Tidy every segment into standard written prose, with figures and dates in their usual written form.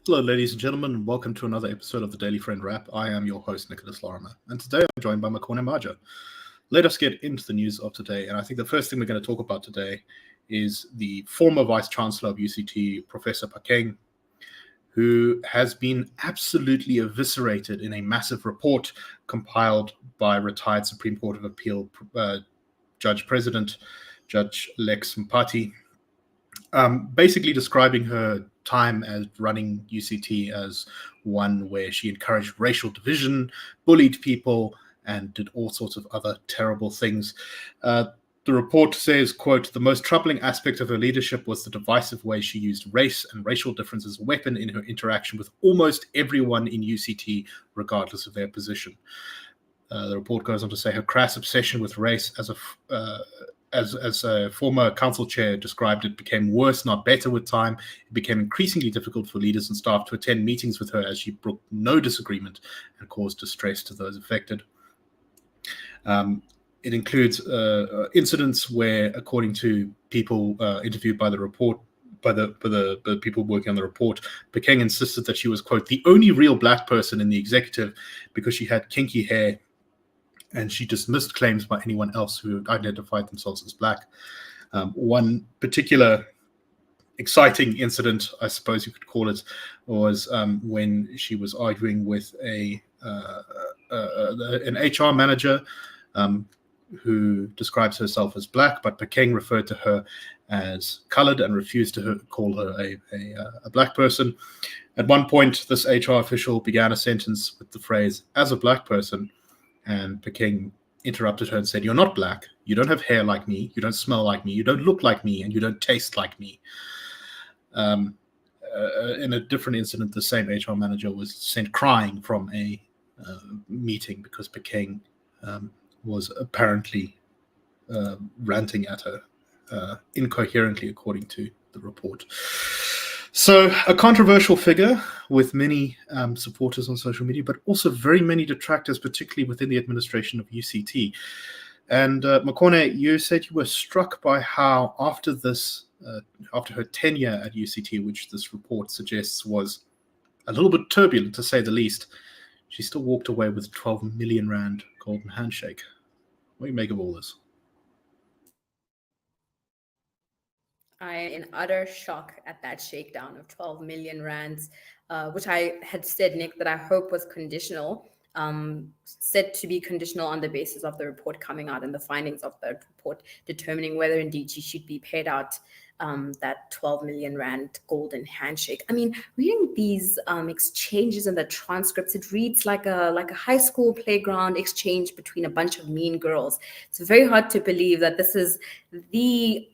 Hello, ladies and gentlemen, and welcome to another episode of the Daily Friend Wrap. I am your host, Nicholas Lorimer, and today I'm joined by Makone and Maja. Let us get into the news of today, and I think the first thing we're going to talk about today is the former vice-chancellor of UCT, Professor Phakeng, who has been absolutely eviscerated in a massive report compiled by retired Supreme Court of Appeal Judge President, Judge Lex Mpati, basically describing her time as running UCT as one where she encouraged racial division, bullied people, and did all sorts of other terrible things. The report says, quote, "The most troubling aspect of her leadership was the divisive way she used race and racial difference as a weapon in her interaction with almost everyone in UCT, regardless of their position." The report goes on to say her crass obsession with race as a former council chair described it, became worse, not better with time. It became increasingly difficult for leaders and staff to attend meetings with her as she brooked no disagreement and caused distress to those affected. It includes incidents where, according to people interviewed by the report, by the people working on the report, Phakeng insisted that she was, quote, "the only real black person in the executive because she had kinky hair," and she dismissed claims by anyone else who identified themselves as black. One particular exciting incident, I suppose you could call it, was when she was arguing with an HR manager who describes herself as black, but Phakeng referred to her as colored and refused to call her a black person. At one point, this HR official began a sentence with the phrase, "as a black person," and Phakeng interrupted her and said, "You're not black. You don't have hair like me. You don't smell like me. You don't look like me. And you don't taste like me." In a different incident, the same HR manager was sent crying from a meeting because Phakeng was apparently ranting at her incoherently, according to the report. So a controversial figure with many supporters on social media, but also very many detractors, particularly within the administration of UCT. And Makone, you said you were struck by how after her tenure at UCT, which this report suggests was a little bit turbulent to say the least, she still walked away with 12 million rand golden handshake. What do you make of all this? I am in utter shock at that shakedown of 12 million rands, which I had said, Nick, that I hope was conditional, said to be conditional on the basis of the report coming out and the findings of the report determining whether indeed she should be paid out that 12 million rand golden handshake. I mean, reading these exchanges and the transcripts, it reads like a high school playground exchange between a bunch of mean girls. It's very hard to believe that this is the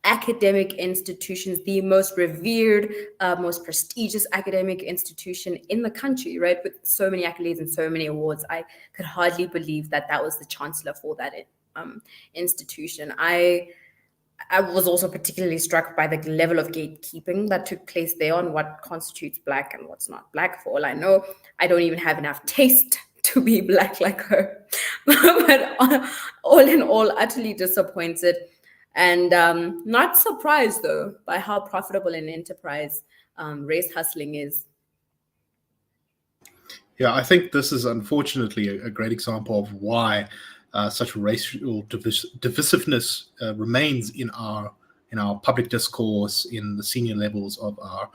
academic institutions, the most revered, most prestigious academic institution in the country, right? With so many accolades and so many awards, I could hardly believe that was the chancellor for that institution. I was also particularly struck by the level of gatekeeping that took place there on what constitutes black and what's not black. For all I know, I don't even have enough taste to be black like her. But all in all, utterly disappointed. And not surprised, though, by how profitable an enterprise race hustling is. Yeah, I think this is unfortunately a great example of why such racial divisiveness remains in our public discourse, in the senior levels of our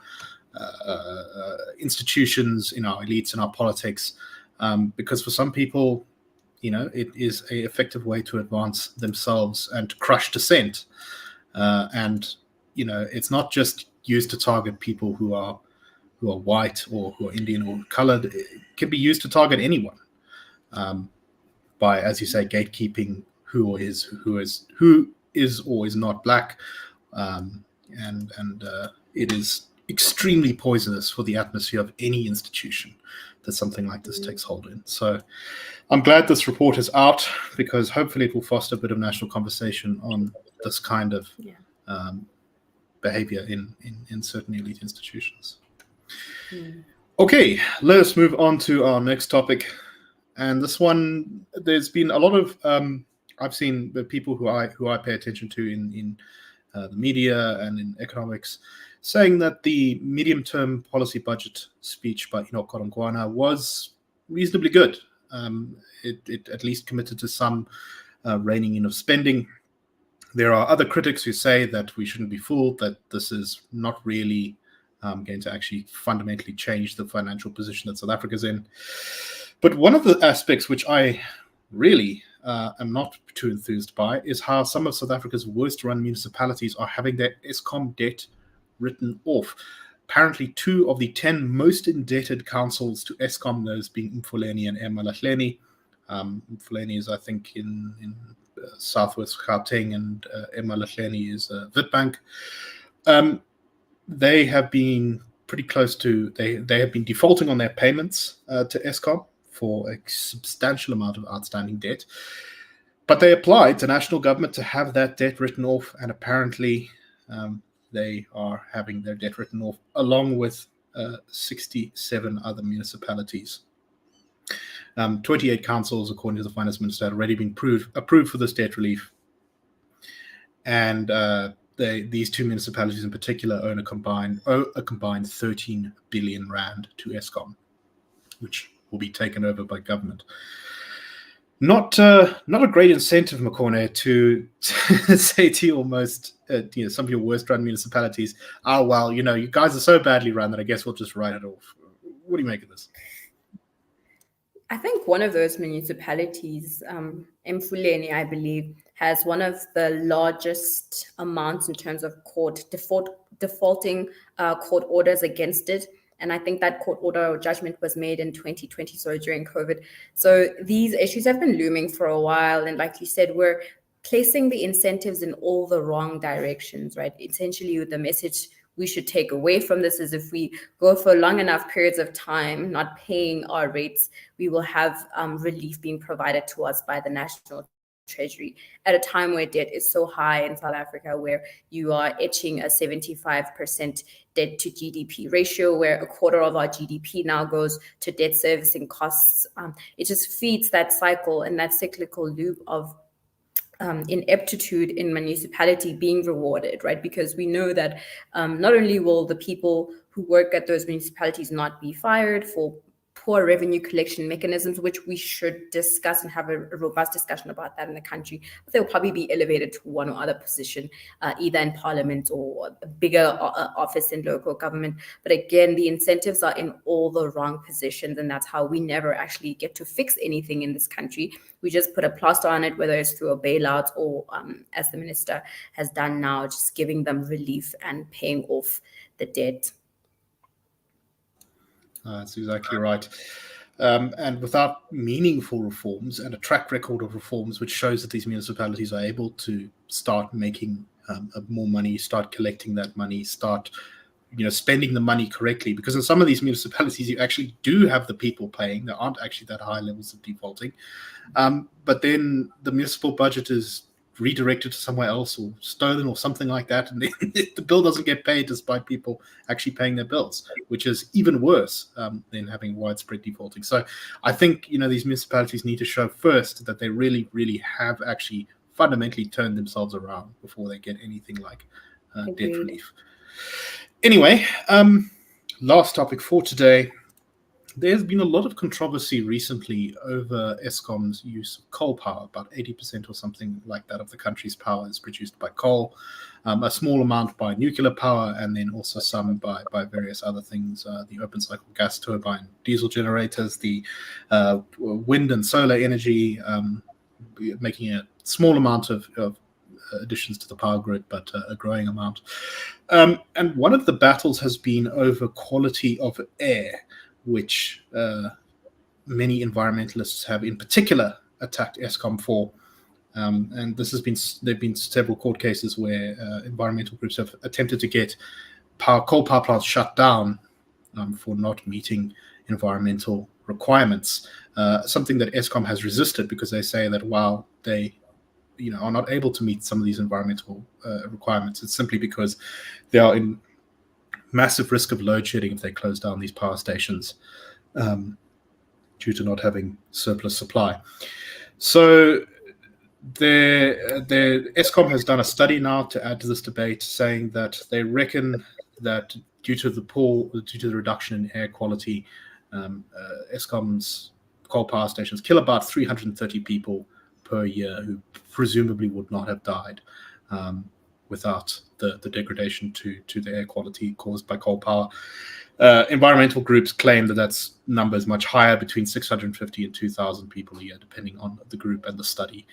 institutions, in our elites, in our politics, because for some people, it is an effective way to advance themselves and to crush dissent. And it's not just used to target people who are white or who are Indian or colored. It can be used to target anyone by, as you say, gatekeeping who is or is not black. And it is extremely poisonous for the atmosphere of any institution that something like this takes hold in. So I'm glad this report is out, because hopefully it will foster a bit of national conversation on this kind of behavior in certain elite institutions. Okay, let us move on to our next topic. And this one, there's been a lot of I've seen the people who I pay attention to in the media and in economics saying that the medium-term policy budget speech by Enoch Godongwana was reasonably good. It at least committed to some reining in of spending. There are other critics who say that we shouldn't be fooled, that this is not really going to actually fundamentally change the financial position that South Africa's in. But one of the aspects which I really am not too enthused by is how some of South Africa's worst run municipalities are having their Eskom debt written off. Apparently 2 of the 10 most indebted councils to Eskom, those being Mfuleni and eMalahleni. Mfuleni is, I think, in southwest Gauteng, and eMalahleni is Witbank. They have been pretty close to, they have been defaulting on their payments to Eskom for a substantial amount of outstanding debt. But they applied to national government to have that debt written off, and apparently they are having their debt written off along with 67 other municipalities. 28 councils, according to the finance minister, had already been approved for this debt relief. And these 2 municipalities in particular owe a combined 13 billion rand to Eskom, which will be taken over by government. Not a great incentive, Makone, to say to almost some of your worst run municipalities, oh, well, you guys are so badly run that I guess we'll just write it off. What do you make of this? I think one of those municipalities, Mfuleni, I believe, has one of the largest amounts in terms of court defaulting court orders against it. And I think that court order or judgment was made in 2020, so during COVID. So these issues have been looming for a while. And like you said, we're placing the incentives in all the wrong directions, right? Essentially, the message we should take away from this is if we go for long enough periods of time not paying our rates, we will have relief being provided to us by the National Treasury at a time where debt is so high in South Africa, where you are etching a 75% debt to GDP ratio, where a quarter of our GDP now goes to debt servicing costs. It just feeds that cycle and that cyclical loop of ineptitude in municipality being rewarded, right? Because we know that not only will the people who work at those municipalities not be fired for poor revenue collection mechanisms, which we should discuss and have a robust discussion about that in the country, but they'll probably be elevated to one or other position, either in parliament or a bigger office in local government. But again, the incentives are in all the wrong positions, and that's how we never actually get to fix anything in this country. We just put a plaster on it, whether it's through a bailout or, as the minister has done now, just giving them relief and paying off the debt. That's exactly right. And without meaningful reforms and a track record of reforms, which shows that these municipalities are able to start making more money, start collecting that money, start spending the money correctly. Because in some of these municipalities, you actually do have the people paying. There aren't actually that high levels of defaulting. But then the municipal budget is redirected to somewhere else or stolen or something like that, and the bill doesn't get paid despite people actually paying their bills, which is even worse than having widespread defaulting. So I think these municipalities need to show first that they really, really have actually fundamentally turned themselves around before they get anything like debt relief. Anyway, last topic for today. There's been a lot of controversy recently over Eskom's use of coal power. About 80% or something like that of the country's power is produced by coal, a small amount by nuclear power, and then also some by various other things, the open cycle gas turbine diesel generators, the wind and solar energy, making a small amount of additions to the power grid, but a growing amount. And one of the battles has been over quality of air, which many environmentalists have in particular attacked Eskom for. And there have been several court cases where environmental groups have attempted to get coal power plants shut down for not meeting environmental requirements, something that Eskom has resisted because they say that while they are not able to meet some of these environmental requirements, it's simply because they are in massive risk of load shedding if they close down these power stations due to not having surplus supply. So the Eskom has done a study now to add to this debate, saying that they reckon that due to the reduction in air quality, Eskom's coal power stations kill about 330 people per year who presumably would not have died without the degradation to the air quality caused by coal power. Environmental groups claim that number is much higher, between 650 and 2,000 people a year, depending on the group and the study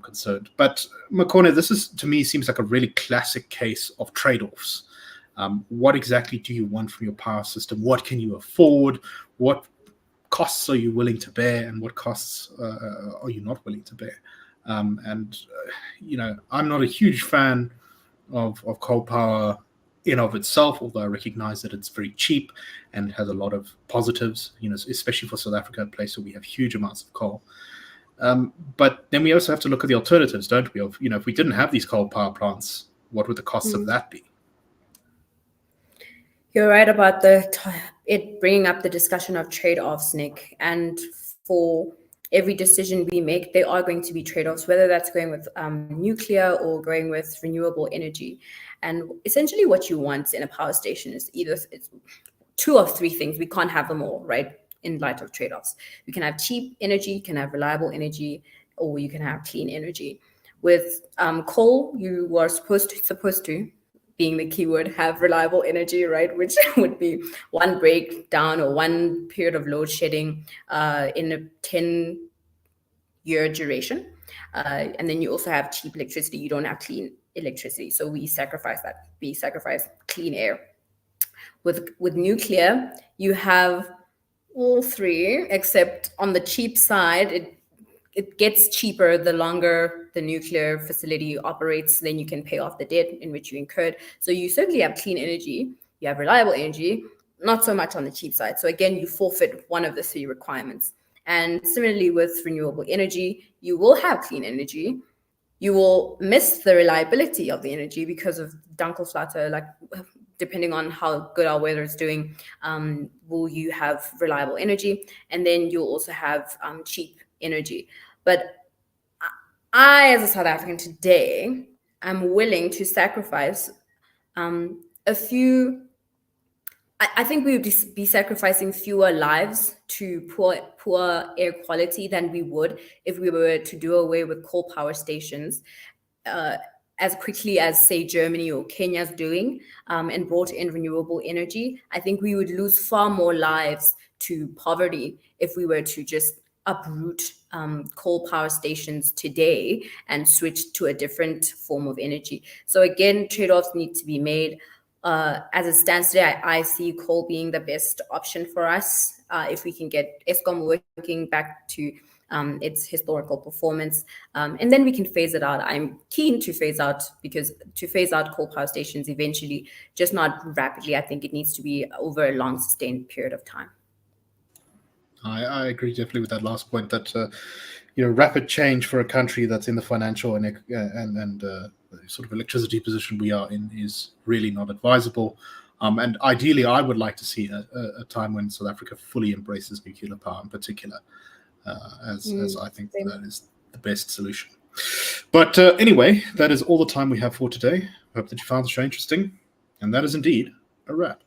concerned. But Makone, to me seems like a really classic case of trade-offs. What exactly do you want from your power system? What can you afford? What costs are you willing to bear, and what costs are you not willing to bear? I'm not a huge fan of coal power in of itself, although I recognize that it's very cheap and has a lot of positives, especially for South Africa, a place where we have huge amounts of coal. But then we also have to look at the alternatives, don't we? If we didn't have these coal power plants, what would the costs of that be? You're right about it bringing up the discussion of trade-offs, Nick. And for every decision we make, there are going to be trade-offs, whether that's going with nuclear or going with renewable energy. And essentially what you want in a power station is either it's two or three things. We can't have them all, right? In light of trade-offs. You can have cheap energy, you can have reliable energy, or you can have clean energy. With coal, you are supposed to, being the keyword, have reliable energy, right? Which would be one breakdown or one period of load shedding in a 10-year duration. And then you also have cheap electricity. You don't have clean electricity. So we sacrifice that. We sacrifice clean air. With nuclear, you have all three, except on the cheap side, it gets cheaper the longer the nuclear facility operates, then you can pay off the debt in which you incurred. So you certainly have clean energy, you have reliable energy, not so much on the cheap side. So again, you forfeit one of the three requirements. And similarly with renewable energy, you will have clean energy. You will miss the reliability of the energy because of Dunkelflatter, like depending on how good our weather is doing, will you have reliable energy? And then you'll also have cheap energy. But I, as a South African today, am willing to sacrifice a few. I think we would be sacrificing fewer lives to poor air quality than we would if we were to do away with coal power stations as quickly as, say, Germany or Kenya's doing, and brought in renewable energy. I think we would lose far more lives to poverty if we were to just uproot coal power stations today and switch to a different form of energy. So again, trade-offs need to be made. As it stands today, I see coal being the best option for us if we can get Eskom working back to its historical performance, and then we can phase it out. I'm keen to phase out coal power stations eventually, just not rapidly. I think it needs to be over a long, sustained period of time. I agree definitely with that last point, that rapid change for a country that's in the financial and sort of electricity position we are in is really not advisable. And ideally, I would like to see a time when South Africa fully embraces nuclear power in particular, as I think that is the best solution. But anyway, that is all the time we have for today. I hope that you found the show interesting, and that is indeed a wrap.